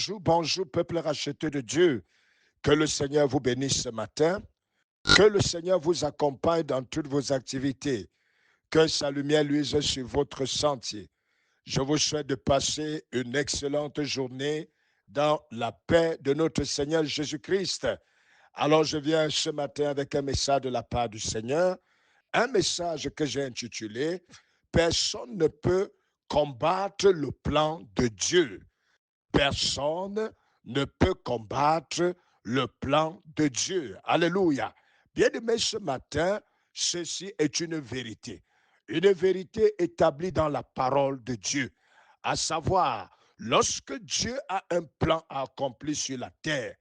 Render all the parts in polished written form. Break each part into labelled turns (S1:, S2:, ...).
S1: Bonjour, bonjour, peuple racheté de Dieu. Que le Seigneur vous bénisse ce matin. Que le Seigneur vous accompagne dans toutes vos activités. Que sa lumière luise sur votre sentier. Je vous souhaite de passer une excellente journée dans la paix de notre Seigneur Jésus-Christ. Alors, je viens ce matin avec un message de la part du Seigneur, un message que j'ai intitulé « Personne ne peut combattre le plan de Dieu ». Personne ne peut combattre le plan de Dieu. Alléluia. Bien-aimés, ce matin, ceci est une vérité établie dans la parole de Dieu, à savoir, lorsque Dieu a un plan à accomplir sur la terre,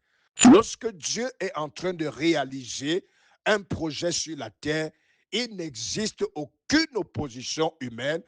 S1: lorsque Dieu est en train de réaliser un projet sur la terre, il n'existe aucune opposition humaine,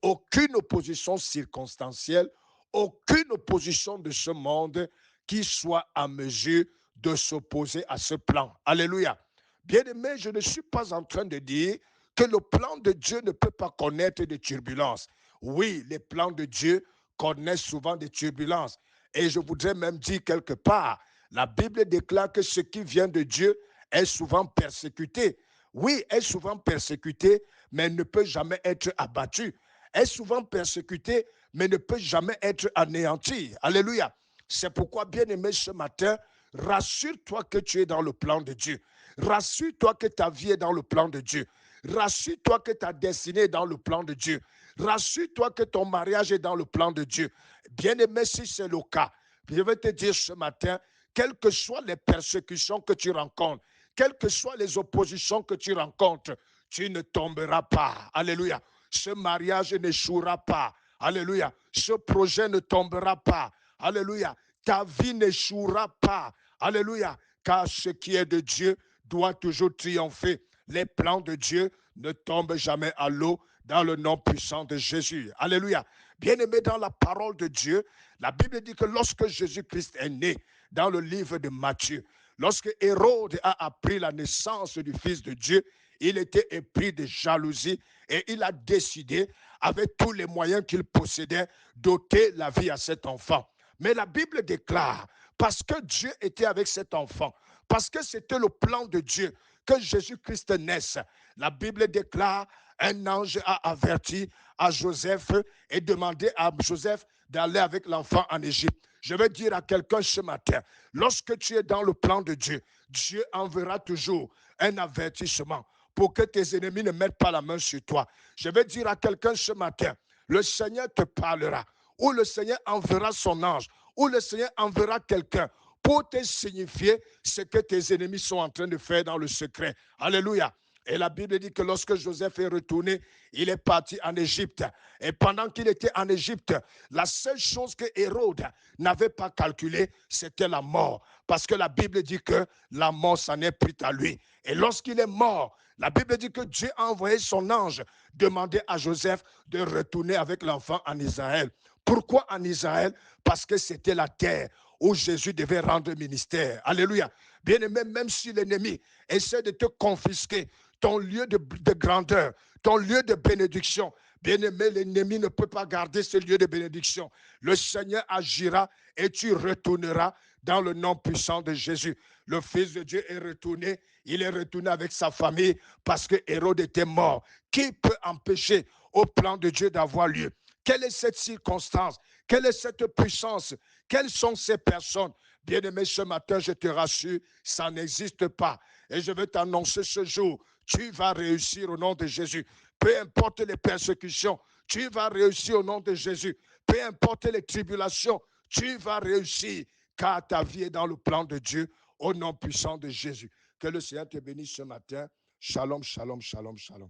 S1: aucune opposition circonstancielle, aucune opposition de ce monde qui soit à mesure de s'opposer à ce plan. Alléluia. Bien-aimé, je ne suis pas en train de dire que le plan de Dieu ne peut pas connaître des turbulences. Oui, les plans de Dieu connaissent souvent des turbulences. Et je voudrais même dire quelque part, la Bible déclare que ce qui vient de Dieu est souvent persécuté. Oui, est souvent persécuté, mais ne peut jamais être abattu. Est souvent persécuté, mais ne peut jamais être anéanti. Alléluia. C'est pourquoi, bien-aimé, ce matin, rassure-toi que tu es dans le plan de Dieu. Rassure-toi que ta vie est dans le plan de Dieu. Rassure-toi que ta destinée est dans le plan de Dieu. Rassure-toi que ton mariage est dans le plan de Dieu. Bien-aimé, si c'est le cas, je vais te dire ce matin, quelles que soient les persécutions que tu rencontres, quelles que soient les oppositions que tu rencontres, tu ne tomberas pas. Alléluia. Ce mariage n'échouera pas. Alléluia. Ce projet ne tombera pas. Alléluia. Ta vie n'échouera pas. Alléluia. Car ce qui est de Dieu doit toujours triompher. Les plans de Dieu ne tombent jamais à l'eau dans le nom puissant de Jésus. Alléluia. Bien-aimé, dans la parole de Dieu, la Bible dit que lorsque Jésus-Christ est né, dans le livre de Matthieu, lorsque Hérode a appris la naissance du Fils de Dieu, il était épris de jalousie et il a décidé, avec tous les moyens qu'il possédait, d'ôter la vie à cet enfant. Mais la Bible déclare, parce que Dieu était avec cet enfant, parce que c'était le plan de Dieu que Jésus-Christ naisse, la Bible déclare, un ange a averti à Joseph et demandé à Joseph d'aller avec l'enfant en Égypte. Je veux dire à quelqu'un ce matin, lorsque tu es dans le plan de Dieu, Dieu enverra toujours un avertissement pour que tes ennemis ne mettent pas la main sur toi. Je veux dire à quelqu'un ce matin, le Seigneur te parlera, ou le Seigneur enverra son ange, ou le Seigneur enverra quelqu'un pour te signifier ce que tes ennemis sont en train de faire dans le secret. Alléluia. Et la Bible dit que lorsque Joseph est retourné, il est parti en Égypte. Et pendant qu'il était en Égypte, la seule chose que Hérode n'avait pas calculée, c'était la mort. Parce que la Bible dit que la mort s'en est prise à lui. Et lorsqu'il est mort, la Bible dit que Dieu a envoyé son ange demander à Joseph de retourner avec l'enfant en Israël. Pourquoi en Israël? Parce que c'était la terre où Jésus devait rendre ministère. Alléluia. Bien-aimé, même si l'ennemi essaie de te confisquer ton lieu de grandeur, ton lieu de bénédiction, bien-aimé, l'ennemi ne peut pas garder ce lieu de bénédiction. Le Seigneur agira et tu retourneras dans le nom puissant de Jésus. Le Fils de Dieu est retourné, il est retourné avec sa famille parce que Hérode était mort. Qui peut empêcher au plan de Dieu d'avoir lieu? Quelle est cette circonstance? Quelle est cette puissance? Quelles sont ces personnes? Bien-aimé, ce matin, je te rassure, ça n'existe pas. Et je veux t'annoncer ce jour, tu vas réussir au nom de Jésus. Peu importe les persécutions, tu vas réussir au nom de Jésus. Peu importe les tribulations, tu vas réussir, car ta vie est dans le plan de Dieu, au nom puissant de Jésus. Que le Seigneur te bénisse ce matin. Shalom, shalom, shalom, shalom.